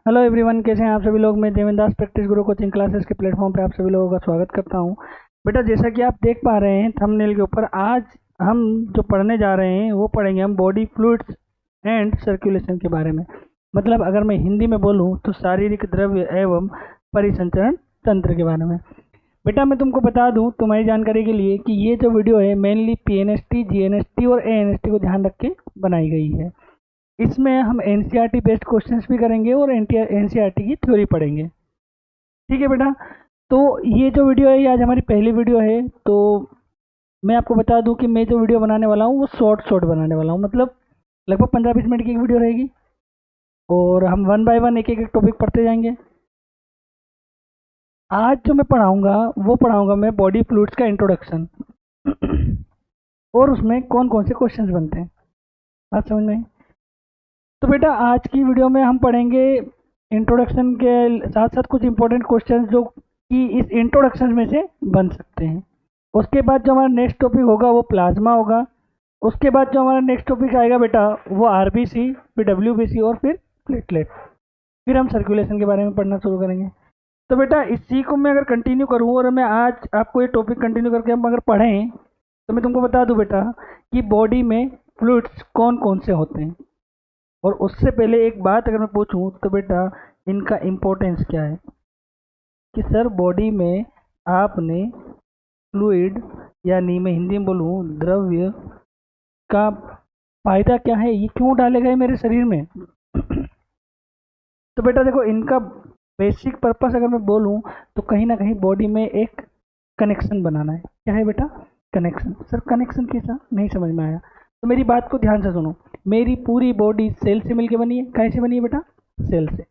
Hello everyone, कैसे हैं आप सभी लोग। मैं देवेंद्र दास प्रैक्टिस गुरु कोचिंग क्लासेस के प्लेटफॉर्म पे आप सभी लोगों का स्वागत करता हूं। बेटा, जैसा कि आप देख पा रहे हैं थंबनेल के ऊपर, आज हम जो पढ़ने जा रहे हैं वो पढ़ेंगे हम बॉडी फ्लूइड्स एंड सर्कुलेशन के बारे में। मतलब अगर मैं हिंदी में बोलूँ तो शारीरिक द्रव्य एवं परिसंचरण तंत्र के बारे में। बेटा, मैं तुमको बता दूं तुम्हारी जानकारी के लिए कि ये जो वीडियो है मेनली पीएनएसटी, जीएनएसटी और एएनएसटी को ध्यान रख के बनाई गई है। इसमें हम एनसीईआरटी बेस्ड क्वेश्चंस भी करेंगे और एनसीईआरटी की थ्योरी पढ़ेंगे। ठीक है बेटा। तो ये जो वीडियो है ये आज हमारी पहली वीडियो है। तो मैं आपको बता दूं कि मैं जो वीडियो बनाने वाला हूँ वो शॉर्ट शॉर्ट बनाने वाला हूँ। मतलब लगभग 15-20 मिनट की एक वीडियो रहेगी और हम वन बाय वन एक एक टॉपिक पढ़ते जाएंगे। आज जो मैं पढ़ाऊंगा वो पढ़ाऊंगा मैं बॉडी फ्लूइड्स का इंट्रोडक्शन और उसमें कौन कौन से क्वेश्चंस बनते हैं। बात समझ में आई? तो बेटा, आज की वीडियो में हम पढ़ेंगे इंट्रोडक्शन के साथ साथ कुछ इंपॉर्टेंट क्वेश्चंस जो कि इस इंट्रोडक्शन में से बन सकते हैं। उसके बाद जो हमारा नेक्स्ट टॉपिक होगा वो प्लाज्मा होगा। उसके बाद जो हमारा नेक्स्ट टॉपिक आएगा बेटा वो आरबीसी, फिर डब्ल्यूबीसी और फिर प्लेटलेट। फिर हम सर्कुलेशन के बारे में पढ़ना शुरू करेंगे। तो बेटा, इसी को मैं अगर कंटिन्यू करूँ और मैं आज आपको ये टॉपिक कंटिन्यू करके हम अगर पढ़ें तो मैं तुमको बता दूं बेटा कि बॉडी में फ्लूइड्स कौन कौन से होते हैं। और उससे पहले एक बात अगर मैं पूछूं तो बेटा, इनका इम्पोर्टेंस क्या है कि सर बॉडी में आपने फ्लूइड, यानी मैं हिंदी में बोलूं द्रव्य का फायदा क्या है, ये क्यों डाले गए मेरे शरीर में। तो बेटा देखो, इनका बेसिक पर्पस अगर मैं बोलूं तो कहीं ना कहीं बॉडी में एक कनेक्शन बनाना है। क्या है बेटा? कनेक्शन। सर कनेक्शन कैसा, नहीं समझ में आया। तो मेरी बात को ध्यान से सुनो। मेरी पूरी बॉडी सेल से मिलके बनी है। कैसे बनी है बेटा? सेल से।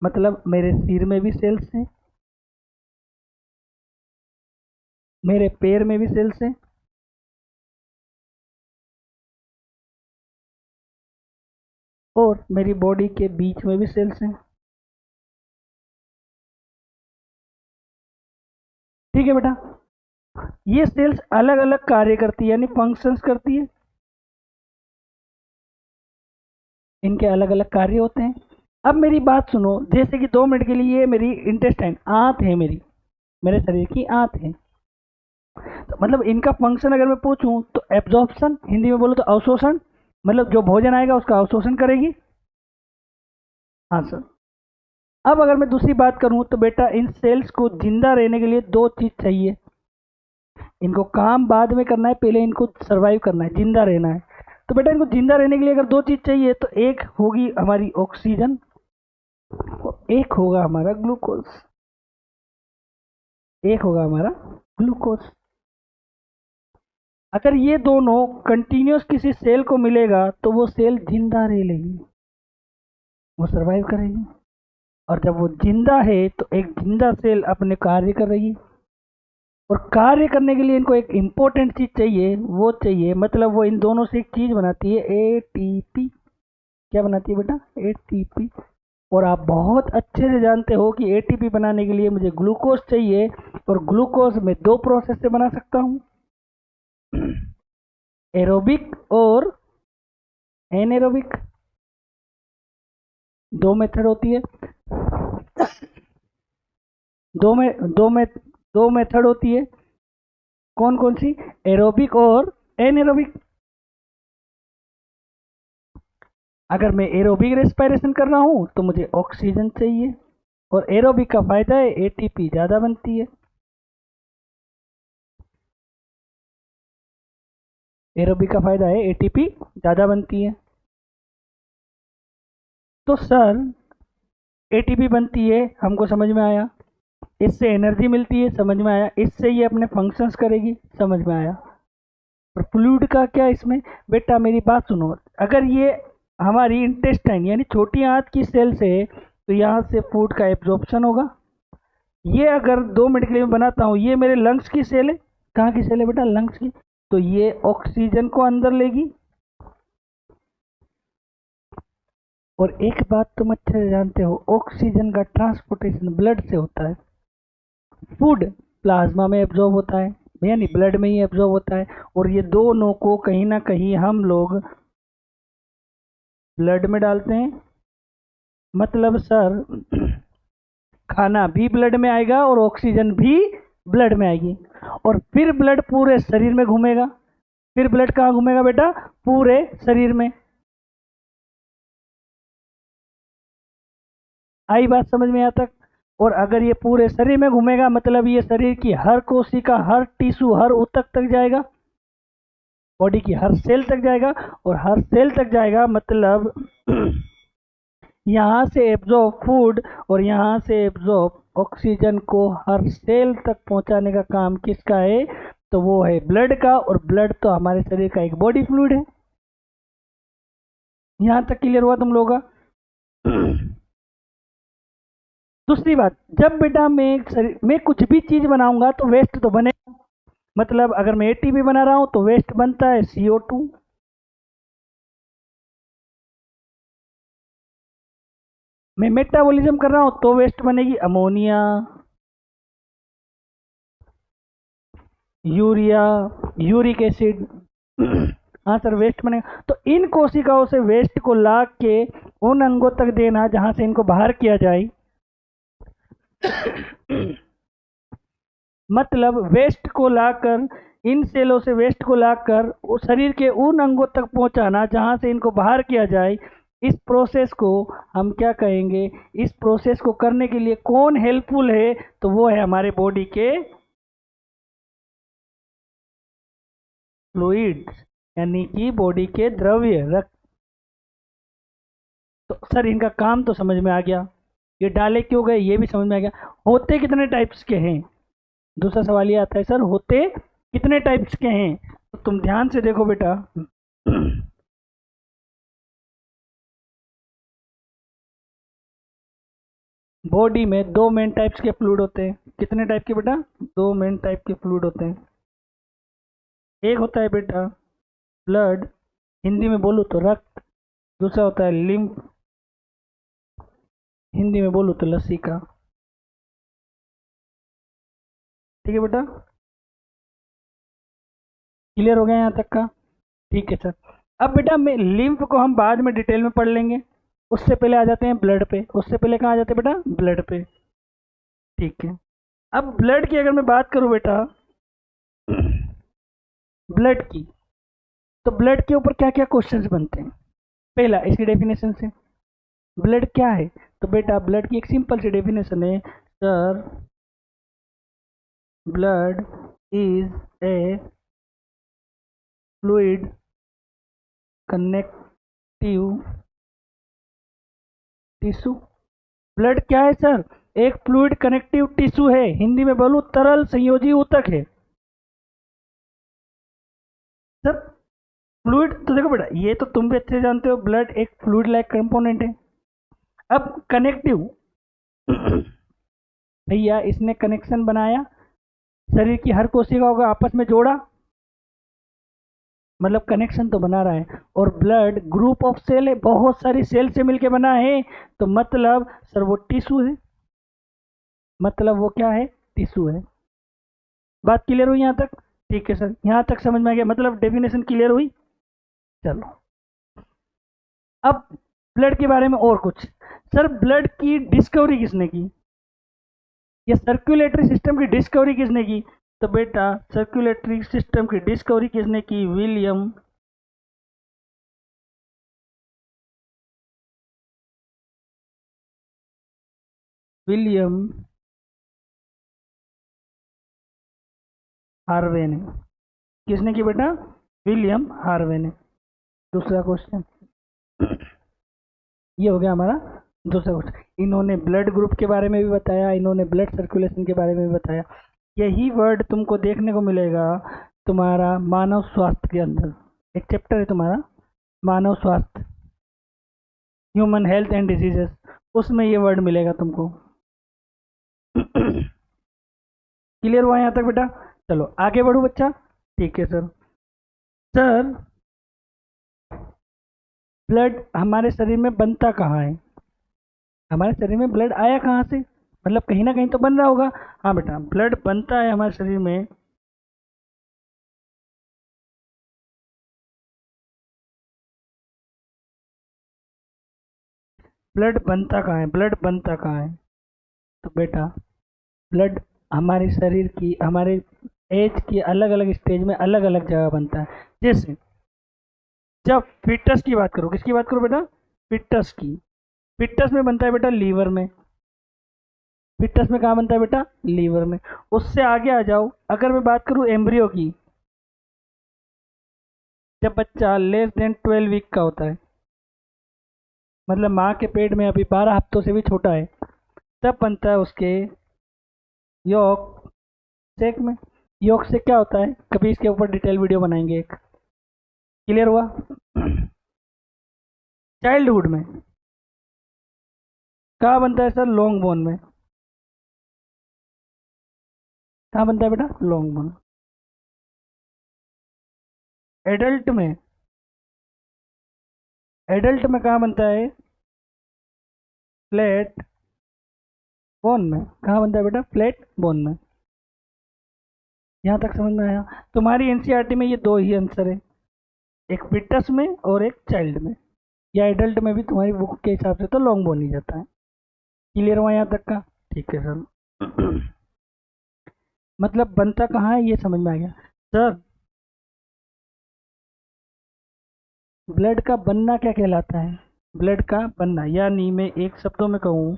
मतलब मेरे सिर में भी सेल्स हैं, मेरे पैर में भी सेल्स हैं, और मेरी बॉडी के बीच में भी सेल्स हैं। ठीक है बेटा। ये सेल्स अलग अलग कार्य करती है, यानी फंक्शंस करती है। इनके अलग अलग कार्य होते हैं। अब मेरी बात सुनो, जैसे कि 2 मिनट के लिए मेरी इंटेस्टाइन आंत है, मेरे शरीर की आंत है। तो मतलब इनका फंक्शन अगर मैं पूछूं तो एब्जॉर्प्शन, हिंदी में बोलो तो अवशोषण। मतलब जो भोजन आएगा उसका अवशोषण करेगी। हाँ सर। अब अगर मैं दूसरी बात करूं तो बेटा, इन सेल्स को जिंदा रहने के लिए दो चीज चाहिए। इनको काम बाद में करना है, पहले इनको सरवाइव करना है, जिंदा रहना है। तो बेटा, इनको जिंदा रहने के लिए अगर दो चीज चाहिए तो एक होगी हमारी ऑक्सीजन और एक होगा हमारा ग्लूकोज। एक होगा हमारा ग्लूकोज। अगर ये दोनों कंटिन्यूस किसी सेल को मिलेगा तो वो सेल जिंदा रह लेगी, वो सरवाइव करेगी। और जब वो जिंदा है तो एक जिंदा सेल अपने कार्य कर रही है। और कार्य करने के लिए इनको एक इम्पोर्टेंट चीज चाहिए, वो चाहिए, मतलब वो इन दोनों से एक चीज बनाती है, एटीपी। क्या बनाती है बेटा? एटीपी। और आप बहुत अच्छे से जानते हो कि एटीपी बनाने के लिए मुझे ग्लूकोज चाहिए, और ग्लूकोज मैं दो प्रोसेस से बना सकता हूँ, एरोबिक और एनएरोबिक। दो मेथड होती है। दो में दो में दो मेथड होती है। कौन कौन सी? एरोबिक और एनएरोबिक। अगर मैं एरोबिक रेस्पिरेशन कर रहा हूँ तो मुझे ऑक्सीजन चाहिए, और एरोबिक का फायदा है एटीपी ज़्यादा बनती है। एरोबिक का फायदा है एटीपी ज़्यादा बनती है। तो सर एटीपी बनती है, हमको समझ में आया। इससे एनर्जी मिलती है, समझ में आया। इससे ये अपने फंक्शंस करेगी, समझ में आया। और फ्लूइड का क्या इसमें? बेटा मेरी बात सुनो। अगर ये हमारी इंटेस्टाइन यानी छोटी आंत की सेल से, तो यहाँ से फूड का एब्जॉर्प्शन होगा। ये अगर 2 मिनट के लिए मैं बनाता हूँ, ये मेरे लंग्स की सेल है। कहाँ की सेल है बेटा? लंग्स की। तो ये ऑक्सीजन को अंदर लेगी। और एक बात तुम अच्छे से जानते हो, ऑक्सीजन का ट्रांसपोर्टेशन ब्लड से होता है। फूड प्लाज्मा में एब्जॉर्ब होता है, यानी ब्लड में ही एब्जॉर्ब होता है। और ये दोनों को कहीं ना कहीं हम लोग ब्लड में डालते हैं, मतलब सर खाना भी ब्लड में आएगा और ऑक्सीजन भी ब्लड में आएगी, और फिर ब्लड पूरे शरीर में घूमेगा। फिर ब्लड कहाँ घूमेगा बेटा? पूरे शरीर में। आई बात समझ में यहाँ तक? और अगर ये पूरे शरीर में घूमेगा मतलब ये शरीर की हर कोशिका, हर टिश्यू, हर ऊतक तक जाएगा, बॉडी की हर सेल तक जाएगा। और हर सेल तक जाएगा मतलब यहाँ से एब्जॉर्ब फूड और यहाँ से एब्जॉर्ब ऑक्सीजन को हर सेल तक पहुंचाने का काम किसका है? तो वो है ब्लड का। और ब्लड तो हमारे शरीर का एक बॉडी फ्लूइड है। यहाँ तक क्लियर हुआ तुम लोगों का? दूसरी बात, जब बेटा मैं कुछ भी चीज बनाऊंगा तो वेस्ट तो बनेगा। मतलब अगर मैं एटीपी बना रहा हूं तो वेस्ट बनता है CO2। मैं मेटाबॉलिज्म कर रहा हूं तो वेस्ट बनेगी अमोनिया, यूरिया, यूरिक एसिड। हाँ सर, वेस्ट बनेगा। तो इन कोशिकाओं से वेस्ट को ला के उन अंगों तक देना जहां से इनको बाहर किया जाए। मतलब वेस्ट को लाकर, इन सेलों से वेस्ट को लाकर शरीर के उन अंगों तक पहुंचाना जहां से इनको बाहर किया जाए। इस प्रोसेस को हम क्या कहेंगे? इस प्रोसेस को करने के लिए कौन हेल्पफुल है? तो वो है हमारे बॉडी के फ्लूइड्स, यानी कि बॉडी के द्रव्य, रक्त। तो सर इनका काम तो समझ में आ गया, ये डाले क्यों गए ये भी समझ में आ गया। होते कितने टाइप्स के हैं? दूसरा सवाल ये आता है, सर होते कितने टाइप्स के हैं? तो तुम ध्यान से देखो बेटा। बॉडी में दो मेन टाइप्स के फ्लूइड होते हैं। कितने टाइप के बेटा? दो मेन टाइप के फ्लूइड होते हैं। एक होता है बेटा ब्लड, हिंदी में बोलूँ तो रक्त। दूसरा होता है लिम्फ, हिंदी में बोलूँ तो लसीका। ठीक है बेटा, क्लियर हो गया यहाँ तक का? ठीक है सर। अब बेटा मैं लिम्फ को हम बाद में डिटेल में पढ़ लेंगे, उससे पहले आ जाते हैं ब्लड पे। उससे पहले कहाँ आ जाते हैं बेटा? ब्लड पे। ठीक है। अब ब्लड की अगर मैं बात करूँ बेटा, ब्लड की, तो ब्लड के ऊपर क्या क्या क्वेश्चंस बनते हैं? पहला, इसकी डेफिनेशन से, ब्लड क्या है? तो बेटा ब्लड की एक सिंपल सी डेफिनेशन है sir, blood is a fluid connective tissue. Blood क्या है सर? एक फ्लूइड कनेक्टिव टिश्यू है, हिंदी में बोलूं तरल संयोजी ऊतक है। सर फ्लूइड तो देखो बेटा, ये तो तुम भी अच्छे से जानते हो, ब्लड एक फ्लूइड लाइक कंपोनेंट है। अब कनेक्टिव, भैया इसने कनेक्शन बनाया, शरीर की हर कोशिकाओं को आपस में जोड़ा, मतलब कनेक्शन तो बना रहा है। और ब्लड ग्रुप ऑफ सेल है, बहुत सारी सेल से मिलके बना है। तो मतलब सर वो टिश्यू है, मतलब वो क्या है? टिश्यू है। बात क्लियर हुई यहाँ तक? ठीक है सर, यहाँ तक समझ में आ गया, मतलब डेफिनेशन क्लियर हुई। चलो अब ब्लड के बारे में और कुछ। सर ब्लड की डिस्कवरी किसने की? ये सर्कुलेटरी सिस्टम की डिस्कवरी किसने की? तो बेटा सर्कुलेटरी सिस्टम की डिस्कवरी किसने की? विलियम विलियम हार्वे ने। किसने की बेटा? विलियम हार्वे ने। दूसरा क्वेश्चन, ये हो गया हमारा दूसरा क्वेश्चन। इन्होंने ब्लड ग्रुप के बारे में भी बताया, इन्होंने ब्लड सर्कुलेशन के बारे में भी बताया। यही वर्ड तुमको देखने को मिलेगा तुम्हारा मानव स्वास्थ्य के अंदर। एक चैप्टर है तुम्हारा मानव स्वास्थ्य, ह्यूमन हेल्थ एंड डिजीजेस, उसमें ये वर्ड मिलेगा तुमको। क्लियर हुआ यहाँ तक बेटा? चलो आगे बढ़ो बच्चा। ठीक है सर। सर ब्लड हमारे शरीर में बनता कहाँ है? हमारे शरीर में ब्लड आया कहाँ से? मतलब कहीं ना कहीं तो बन रहा होगा। हाँ बेटा, ब्लड बनता है हमारे शरीर में ब्लड बनता कहाँ है, ब्लड बनता कहाँ है? तो बेटा ब्लड हमारे शरीर की, हमारे एज की अलग अलग स्टेज में अलग अलग जगह बनता है। जैसे जब फिटस की बात करो, किसकी बात करो बेटा? फिटस की। फिटस में बनता है बेटा लीवर में। फिटस में कहाँ बनता है बेटा? लीवर में। उससे आगे आ जाओ, अगर मैं बात करूँ एम्ब्रियो की, जब बच्चा लेस देन 12 वीक का होता है, मतलब माँ के पेट में अभी 12 हफ्तों से भी छोटा है, तब बनता है उसके यॉक सेक में। यॉक से क्या होता है, कभी इसके ऊपर डिटेल वीडियो बनाएंगे एक। क्लियर हुआ? चाइल्डहुड में कहाँ बनता है सर? लॉन्ग बोन में। कहाँ बनता है बेटा? Long bone. एडल्ट में, एडल्ट में कहाँ बनता है? फ्लैट बोन में। कहाँ बनता है बेटा? फ्लैट बोन में। यहाँ तक समझ में आया? तुम्हारी एनसीईआरटी में ये दो ही आंसर है, एक फिटस में और एक चाइल्ड में। या एडल्ट में भी तुम्हारी बुक के हिसाब से तो लॉन्ग बोन ही जाता है। क्लियर हुआ यहाँ तक का? ठीक है सर। मतलब बनता कहाँ है ये समझ में आ गया सर। ब्लड का बनना क्या कहलाता है? ब्लड का बनना, यानी मैं एक शब्दों में कहूँ,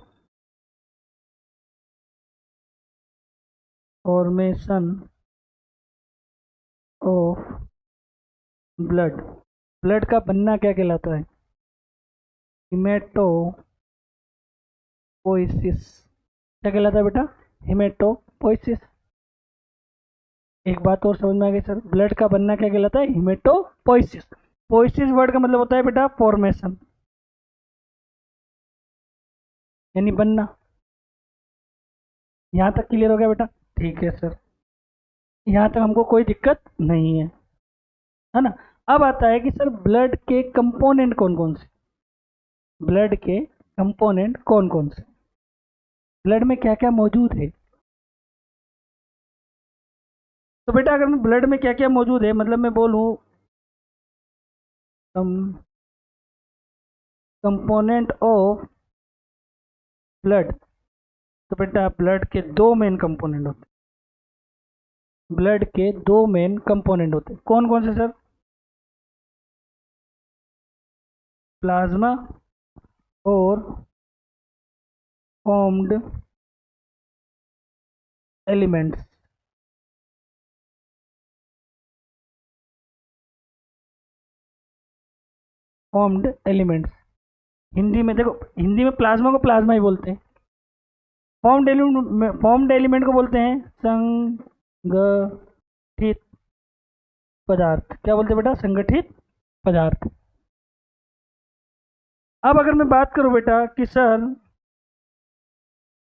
फॉर्मेशन ऑफ ब्लड। ब्लड का बनना क्या कहलाता है? हिमेटोपोइसिस। क्या कहलाता है बेटा? हिमेटोपोइसिस। एक बात और समझ में आ गई सर, ब्लड का बनना क्या कहलाता है? हिमेटोपोइसिस। पोइसिस वर्ड का मतलब होता है बेटा फॉर्मेशन, यानी बनना। यहाँ तक क्लियर हो गया बेटा? ठीक है सर, यहाँ तक हमको कोई दिक्कत नहीं है ना? अब आता है कि सर ब्लड के कंपोनेंट कौन कौन से? ब्लड के कंपोनेंट कौन कौन से? ब्लड में क्या क्या मौजूद है? तो बेटा अगर मैं ब्लड में क्या क्या मौजूद है, मतलब मैं बोलूँ कंपोनेंट ऑफ ब्लड, तो बेटा ब्लड के दो मेन कंपोनेंट होते हैं। ब्लड के दो मेन कंपोनेंट होते हैं, कौन कौन से सर? प्लाज्मा और formed elements. Formed elements, Hindi में देखो, हिंदी में प्लाज्मा को प्लाज्मा ही बोलते हैं। फॉर्म्ड एलिमेंट को बोलते हैं संगठित पदार्थ। क्या बोलते हैं बेटा? संगठित पदार्थ। अब अगर मैं बात करूं बेटा कि सर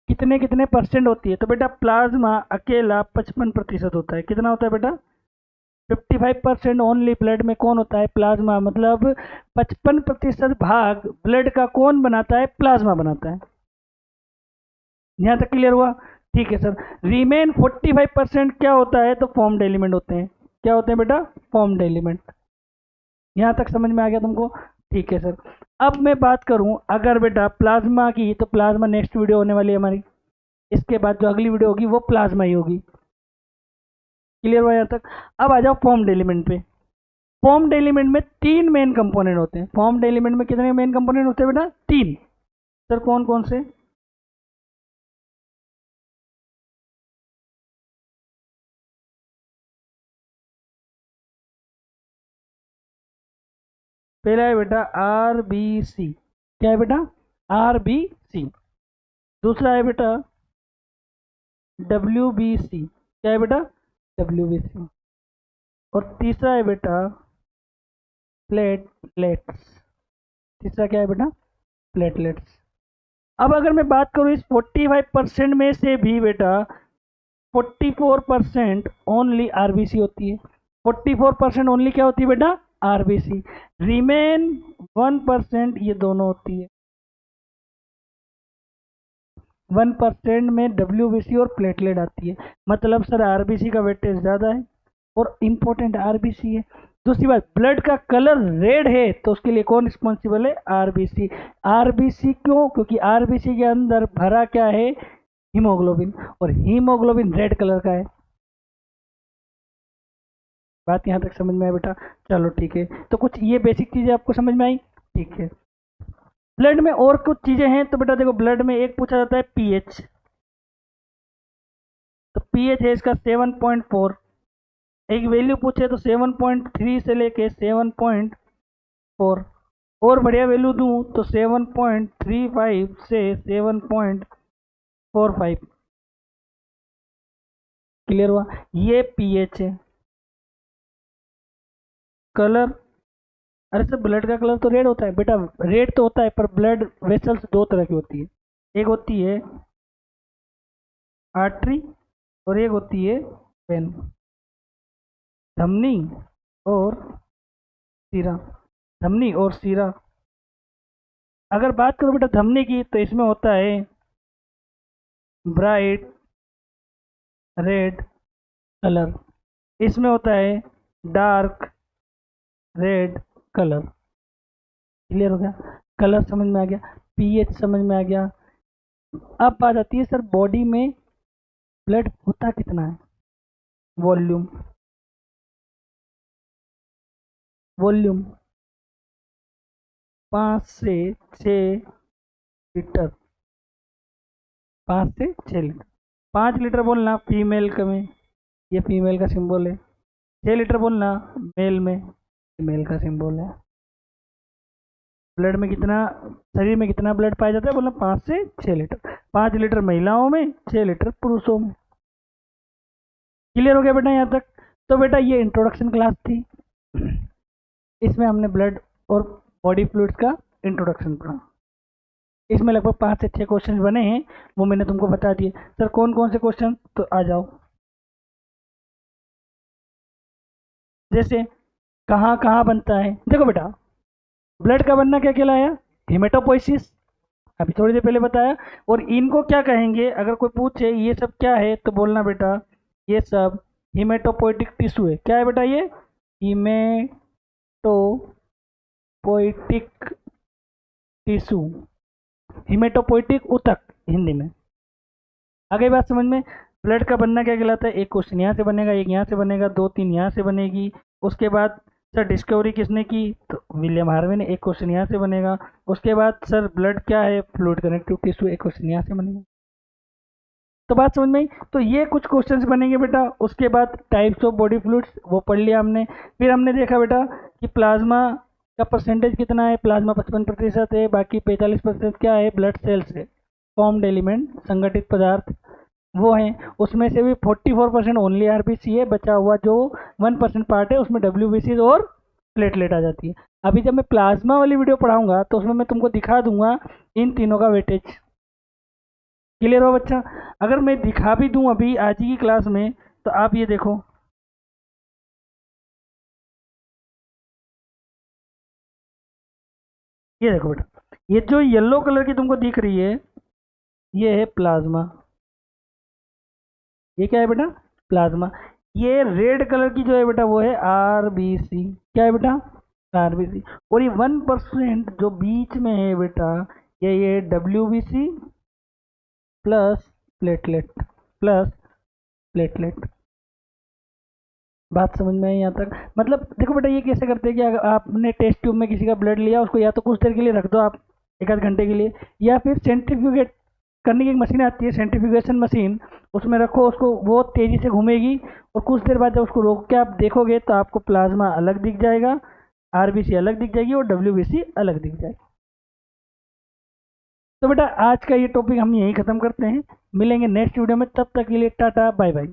कितने कितने परसेंट होती है, तो बेटा प्लाज्मा अकेला 55% होता है। कितना होता है बेटा? 55% ओनली ब्लड में कौन होता है? प्लाज्मा। मतलब 55% भाग ब्लड का कौन बनाता है? प्लाज्मा बनाता है। यहाँ तक क्लियर हुआ? ठीक है सर। रिमेन 45% क्या होता है? तो फॉर्म्ड एलिमेंट होते हैं। क्या होते हैं बेटा? Formed element. यहाँ तक समझ में आ गया तुमको? ठीक है सर। अब मैं बात करूं अगर बेटा प्लाज्मा की, तो प्लाज्मा नेक्स्ट वीडियो होने वाली है हमारी, इसके बाद जो अगली वीडियो होगी वो प्लाज्मा ही होगी। क्लियर हुआ यहाँ तक? अब आ जाओ फॉर्म्ड एलिमेंट पे। फॉर्म्ड एलिमेंट में तीन मेन कंपोनेंट होते हैं। फॉर्म्ड एलिमेंट में कितने मेन कंपोनेंट होते हैं बेटा? तीन। सर कौन कौन से? पहला है बेटा आरबीसी। क्या है बेटा? आरबीसी। दूसरा है बेटा डब्ल्यूबीसी। क्या है बेटा? डब्ल्यूबीसी। और तीसरा है बेटा प्लेटलेट्स। तीसरा क्या है बेटा? प्लेटलेट्स। अब अगर मैं बात करूँ इस 45% में से भी बेटा 44% ओनली आरबीसी होती है। 44% ओनली क्या होती है बेटा? आरबीसी। रिमेन 1% ये दोनों होती है। 1% में डब्ल्यूबीसी और प्लेटलेट आती है। मतलब सर आरबीसी का वेटेज ज़्यादा है और इम्पोर्टेंट आरबीसी है। दूसरी बात, ब्लड का कलर रेड है तो उसके लिए कौन रिस्पॉन्सिबल है? आरबीसी। आरबीसी क्यों? क्योंकि आरबीसी के अंदर भरा क्या है? हीमोग्लोबिन, और हीमोग्लोबिन रेड कलर का है। बात यहाँ तक समझ में आया बेटा? चलो ठीक है, तो कुछ ये बेसिक चीजें आपको समझ में आई, ठीक है। ब्लड में और कुछ चीजें हैं, तो बेटा देखो, ब्लड में एक पूछा जाता है पीएच, तो पीएच है इसका 7.4। एक वैल्यू पूछे तो 7.3 से लेके 7.4, और बढ़िया वैल्यू दूं तो 7.35 से 7.45। क्लियर हुआ? ये पीएच है। कलर, अरे सर ब्लड का कलर तो रेड होता है बेटा, रेड तो होता है, पर ब्लड वेसल्स दो तरह की होती है, एक होती है आर्टरी और एक होती है वेन, धमनी और सीरा। धमनी और सीरा, अगर बात करो बेटा धमनी की, तो इसमें होता है ब्राइट रेड कलर, इसमें होता है डार्क रेड कलर। क्लियर हो गया? कलर समझ में आ गया, पीएच समझ में आ गया। अब बात आती है सर बॉडी में ब्लड होता कितना है? वॉल्यूम, वॉल्यूम 5 से 6 लीटर, 5 से 6 लीटर। 5 लीटर बोलना फीमेल का में, ये फीमेल का सिंबल है। 6 लीटर बोलना मेल में, मेल का सिंबल है। ब्लड में कितना, शरीर में कितना ब्लड पाया जाता है? बोलना 5 से 6 लीटर। 5 लीटर महिलाओं में, 6 लीटर पुरुषों में। क्लियर हो गया बेटा यहाँ तक? तो बेटा ये इंट्रोडक्शन क्लास थी, इसमें हमने ब्लड और बॉडी फ्लूइड्स का इंट्रोडक्शन पढ़ा। इसमें लगभग 5 से 6 क्वेश्चन बने हैं, वो मैंने तुमको बता दिए। सर कौन कौन से क्वेश्चन? तो आ जाओ। जैसे कहाँ कहाँ बनता है? देखो बेटा, ब्लड का बनना क्या कहलाया? हिमेटोपोइसिस, अभी थोड़ी देर पहले बताया। और इनको क्या कहेंगे? अगर कोई पूछे ये सब क्या है, तो बोलना बेटा ये सब हिमेटोपोइटिक टिश्यू है। क्या है बेटा ये? हिमेटोपोइटिक टिश्यू, हिमेटोपोइटिक ऊतक हिंदी में। आगे बात समझ में? ब्लड का बनना क्या कहलाता है? एक क्वेश्चन यहाँ से बनेगा, एक यहाँ से बनेगा, दो तीन यहाँ से बनेगी। उसके बाद सर डिस्कवरी किसने की? तो विलियम हार्वे ने, एक क्वेश्चन यहाँ से बनेगा। उसके बाद सर ब्लड क्या है? फ्लूइड कनेक्टिव टिश्यू, एक क्वेश्चन यहाँ से बनेगा। तो बात समझ में आई? तो ये कुछ क्वेश्चंस बनेंगे बेटा। उसके बाद टाइप्स ऑफ बॉडी फ्लूइड्स वो पढ़ लिया हमने। फिर हमने देखा बेटा कि प्लाज्मा का परसेंटेज कितना है? प्लाज्मा 55% है, बाकी 45% क्या है? ब्लड सेल्स है, फॉर्म्ड एलिमेंट, संगठित पदार्थ वो हैं। उसमें से भी 44% ओनली आरबीसी है, बचा हुआ जो 1% पार्ट है उसमें डब्ल्यूबीसी और प्लेटलेट आ जाती है। अभी जब मैं प्लाज्मा वाली वीडियो पढ़ाऊंगा तो उसमें मैं तुमको दिखा दूंगा इन तीनों का वेटेज। क्लियर हो बच्चा? अगर मैं दिखा भी दूं अभी आज ही की क्लास में, तो आप ये देखो, ये देखो बेटा, ये जो येलो कलर की तुमको दिख रही है ये है प्लाज्मा। ये क्या है बेटा? प्लाज्मा। ये रेड कलर की जो है बेटा वो है आरबीसी। क्या है बेटा? आरबीसी। और ये 1% जो बीच में है बेटा, ये WBC plus platelet, plus platelet. बात समझ में आई यहाँ तक? मतलब देखो बेटा ये कैसे करते हैं कि अगर आपने टेस्ट ट्यूब में किसी का ब्लड लिया, उसको या तो कुछ देर के लिए रख दो आप, एक आध घंटे के लिए, या फिर सेंट्रीफ्यूगेट करने की एक मशीन आती है, सेंट्रीफ्यूगेशन मशीन, उसमें रखो उसको, बहुत तेज़ी से घूमेगी, और कुछ देर बाद जब उसको रोक के आप देखोगे तो आपको प्लाज्मा अलग दिख जाएगा, आरबीसी अलग दिख जाएगी और डब्ल्यूबीसी अलग दिख जाएगी। तो बेटा आज का ये टॉपिक हम यहीं ख़त्म करते हैं, मिलेंगे नेक्स्ट वीडियो में, तब तक के लिए टाटा बाय बाय।